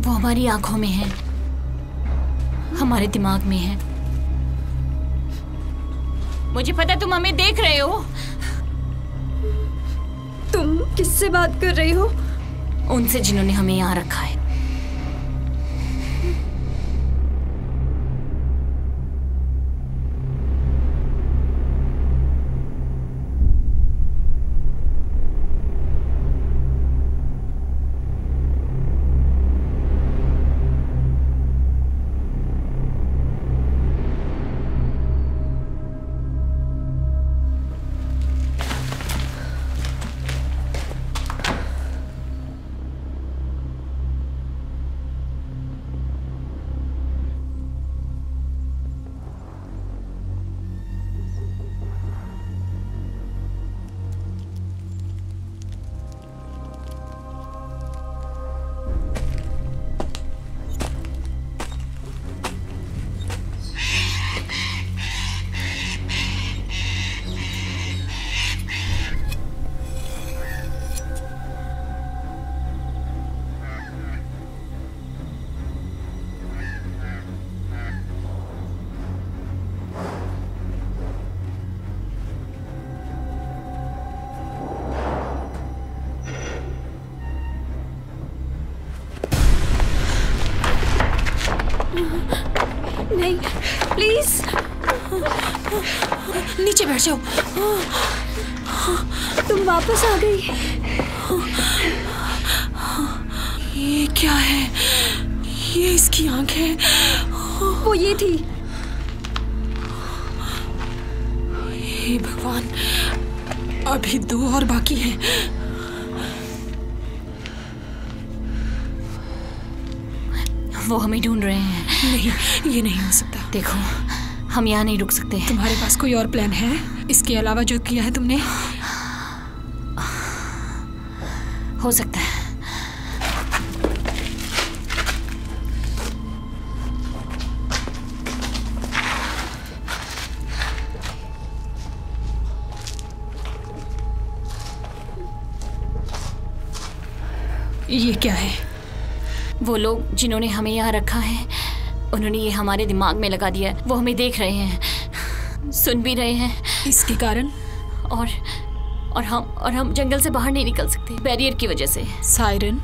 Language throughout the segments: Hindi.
वो हमारी आंखों में है, हमारे दिमाग में है। मुझे पता तुम हमें देख रहे हो। तुम किससे बात कर रही हो? उनसे जिन्होंने हमें यहाँ रखा है। नहीं, प्लीज नीचे बैठ जाओ। तुम वापस आ गई। ये क्या है? ये इसकी आंखें। वो ये थी। हे भगवान, अभी 2 और बाकी हैं। वो हमें ढूंढ रहे हैं। नहीं, ये नहीं हो सकता। देखो, हम यहाँ नहीं रुक सकते। तुम्हारे पास कोई और प्लान है इसके अलावा जो किया है तुमने? हो सकता है। ये क्या है? वो लोग जिन्होंने हमें यहाँ रखा है, उन्होंने ये हमारे दिमाग में लगा दिया है। वो हमें देख रहे हैं, सुन भी रहे हैं। इसके कारण? और हम जंगल से बाहर नहीं निकल सकते, बैरियर की वजह से। सायरन,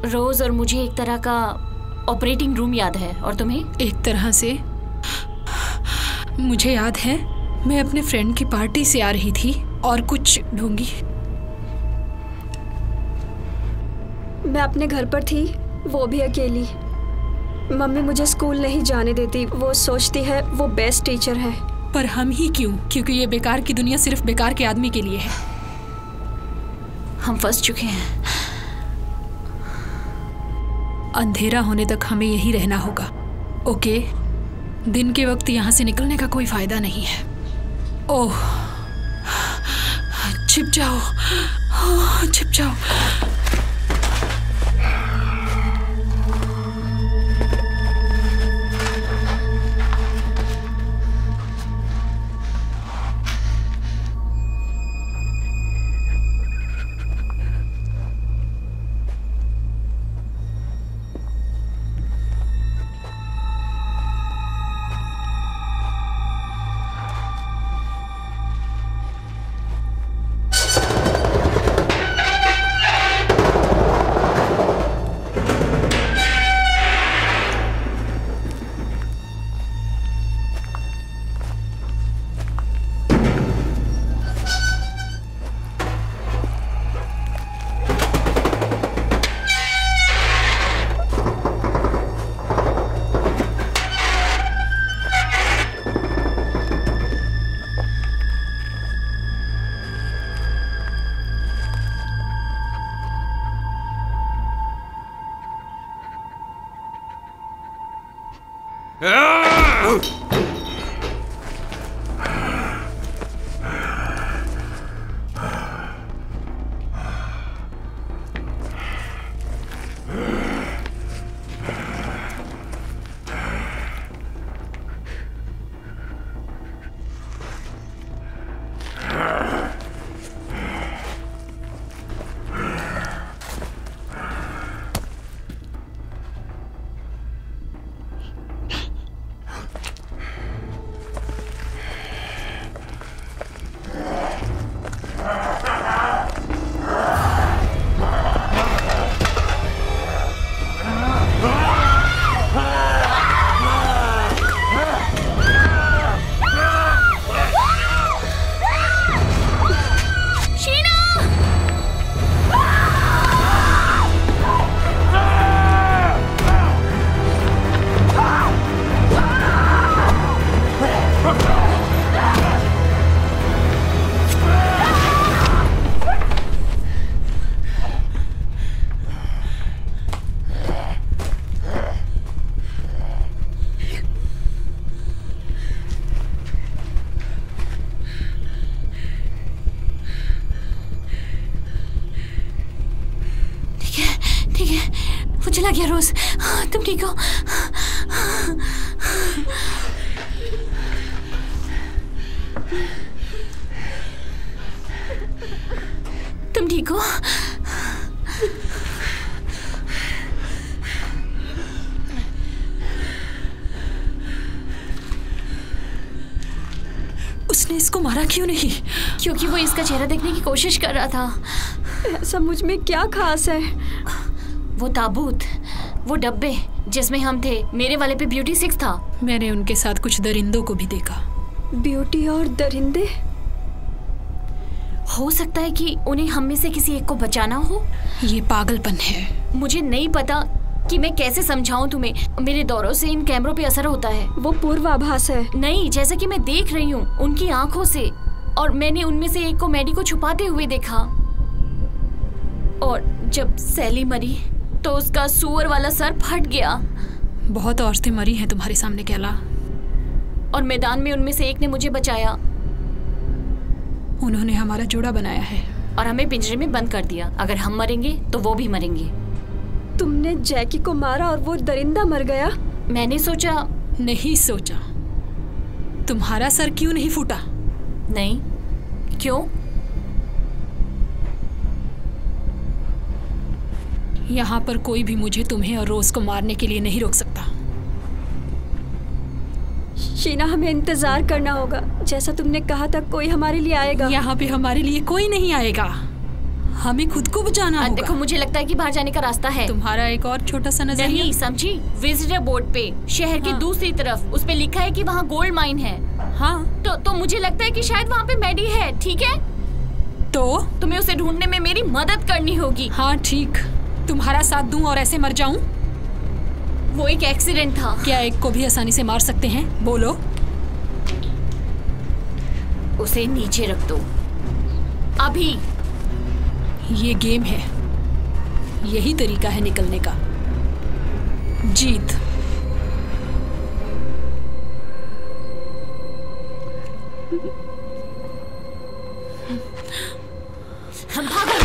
रोज और मुझे एक तरह का ऑपरेटिंग रूम याद है, और तुम्हें? एक तरह से मुझे याद है, मैं अपने फ्रेंड की पार्टी से आ रही थी और कुछ ढूंढी। मैं अपने घर पर थी, वो भी अकेली। मम्मी मुझे स्कूल नहीं जाने देती। वो सोचती है वो बेस्ट टीचर है। पर हम ही क्यों? क्योंकि ये बेकार की दुनिया सिर्फ बेकार के आदमी के लिए है। हम फंस चुके हैं। अंधेरा होने तक हमें यहीं रहना होगा। ओके, दिन के वक्त यहाँ से निकलने का कोई फायदा नहीं है। ओह, छिप जाओ, छिप जाओ। चला गया रोज। तुम ठीक हो? तुम ठीक हो? उसने इसको मारा क्यों नहीं? क्योंकि वो इसका चेहरा देखने की कोशिश कर रहा था। ऐसा मुझ में क्या खास है? वो ताबूत, वो डब्बे जिसमें हम थे, मेरे वाले पे ब्यूटी 6 था। मैंने उनके साथ कुछ दरिंदों को भी देखा। ब्यूटी और दरिंदे? हो सकता है कि उन्हें हम में से किसी एक को बचाना हो। ये पागलपन है। मुझे नहीं पता कि मैं कैसे समझाऊं तुम्हें। मेरे दौरों से इन कैमरों पे असर होता है। वो पूर्वाभास है। नहीं, जैसा कि मैं देख रही हूँ उनकी आंखों से, और मैंने उनमें से एक को मैडी को छुपाते हुए देखा। और जब सैली मरी तो उसका सुअर वाला सर फट गया। बहुत औरतें मरी हैं तुम्हारे सामने कैला, और मैदान में उनमें से एक ने मुझे बचाया। उन्होंने हमारा जोड़ा बनाया है और हमें पिंजरे में बंद कर दिया। अगर हम मरेंगे तो वो भी मरेंगे। तुमने जैकी को मारा और वो दरिंदा मर गया? मैंने सोचा। नहीं सोचा। तुम्हारा सर क्यों नहीं फूटा? नहीं। क्यों? यहाँ पर कोई भी मुझे, तुम्हें और रोज को मारने के लिए नहीं रोक सकता। शीना, हमें इंतजार करना होगा। जैसा तुमने कहा था, कोई हमारे लिए आएगा। यहाँ पे हमारे लिए कोई नहीं आएगा। हमें खुद को बचाना होगा। देखो, मुझे लगता है कि बाहर जाने का रास्ता है। तुम्हारा एक और छोटा सा नजरिया। नहीं समझी? विजिटर बोर्ड पे शहर की दूसरी तरफ उस पे लिखा है कि वहाँ गोल्ड माइन है। हाँ, तो मुझे लगता है कि शायद वहाँ पे मैडी है। ठीक है, तो तुम्हें उसे ढूंढने में मेरी मदद करनी होगी। हाँ ठीक, तुम्हारा साथ दूं और ऐसे मर जाऊं? वो एक एक्सीडेंट था। क्या एक को भी आसानी से मार सकते हैं? बोलो। उसे नीचे रख दो अभी। ये गेम है, यही तरीका है निकलने का। जीत। हम भागो।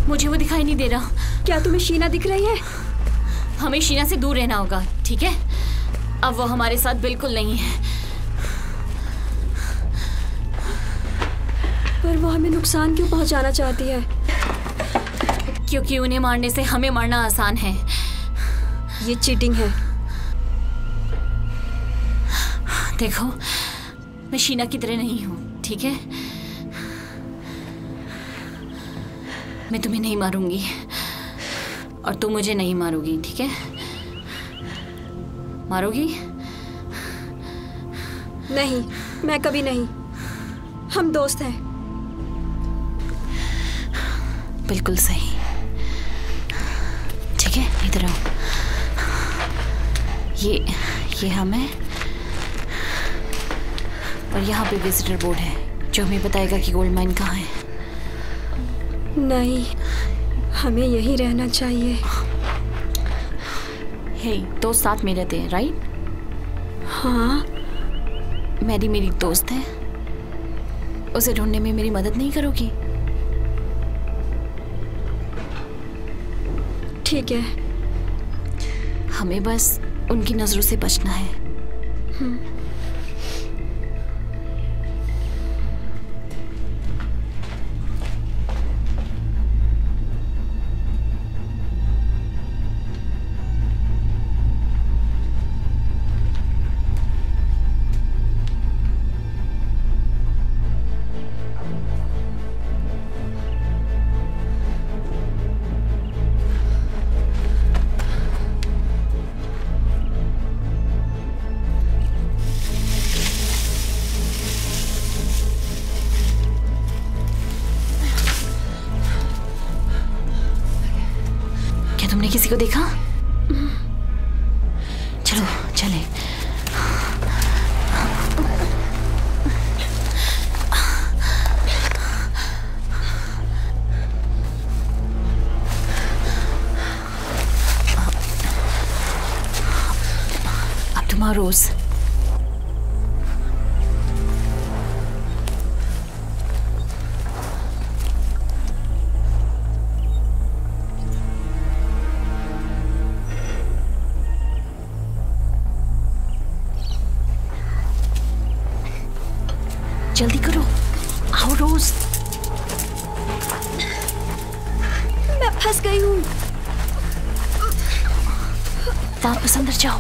मुझे वो दिखाई नहीं दे रहा। क्या तुम्हें शीना दिख रही है? हमें शीना से दूर रहना होगा, ठीक है? अब वो हमारे साथ बिल्कुल नहीं है। पर वो हमें नुकसान क्यों पहुंचाना चाहती है? क्योंकि उन्हें मारने से हमें मारना आसान है। ये चीटिंग है। देखो, मैं शीना की तरह नहीं हूँ, ठीक है? मैं तुम्हें नहीं मारूंगी और तुम मुझे नहीं मारोगी, ठीक है? मारोगी? नहीं, मैं कभी नहीं। हम दोस्त हैं। बिल्कुल सही। ठीक है, इधर आओ। ये हम हैं और यहाँ पे विजिटर बोर्ड है जो हमें बताएगा कि गोल्ड माइन कहाँ है। नहीं, हमें यहीं रहना चाहिए। हे, तो साथ में रहते हैं, राइट? हाँ। मैडी मेरी दोस्त है। उसे ढूंढने में मेरी मदद नहीं करोगी? ठीक है। हमें बस उनकी नजरों से बचना है। तुमने किसी को देखा? चलो चले। फातिमा रोज। जल्दी करो, आओ रोज। मैं फंस गई हूँ। वापस अंदर जाओ।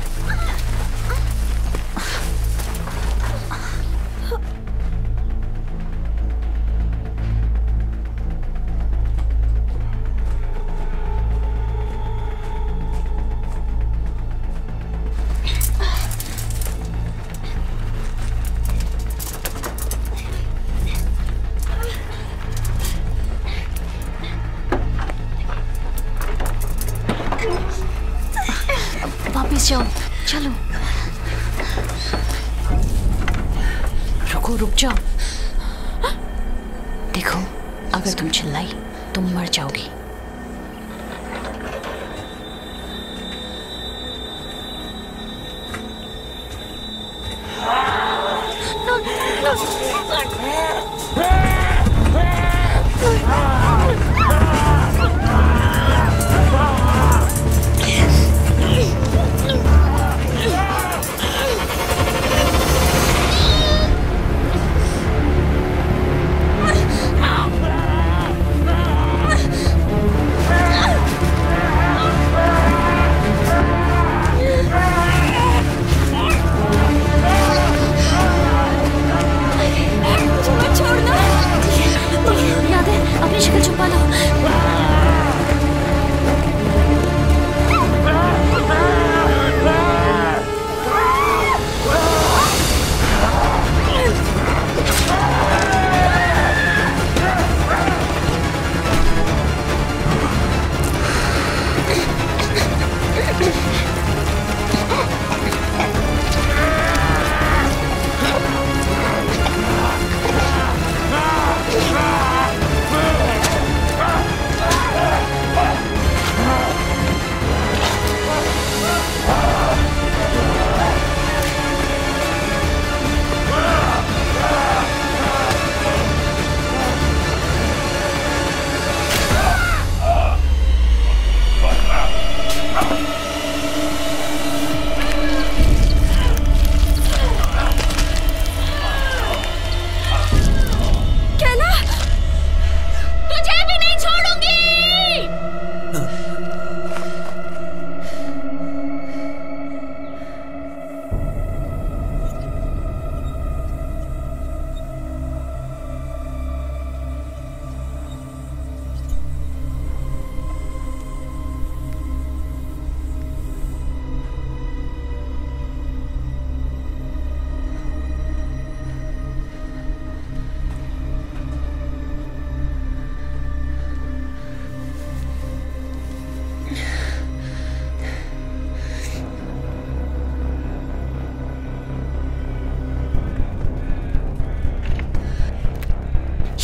वापस जाओ, चलो। रुको, रुक जाओ। देखो, अगर तुम चिल्लाई तुम मर जाओगी।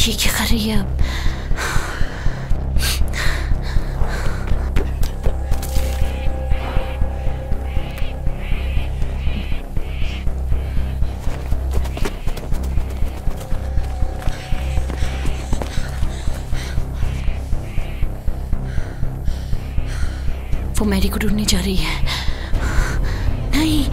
ये क्या कर रही है अब? वो मैरी को ढूंढने जा रही है। नहीं,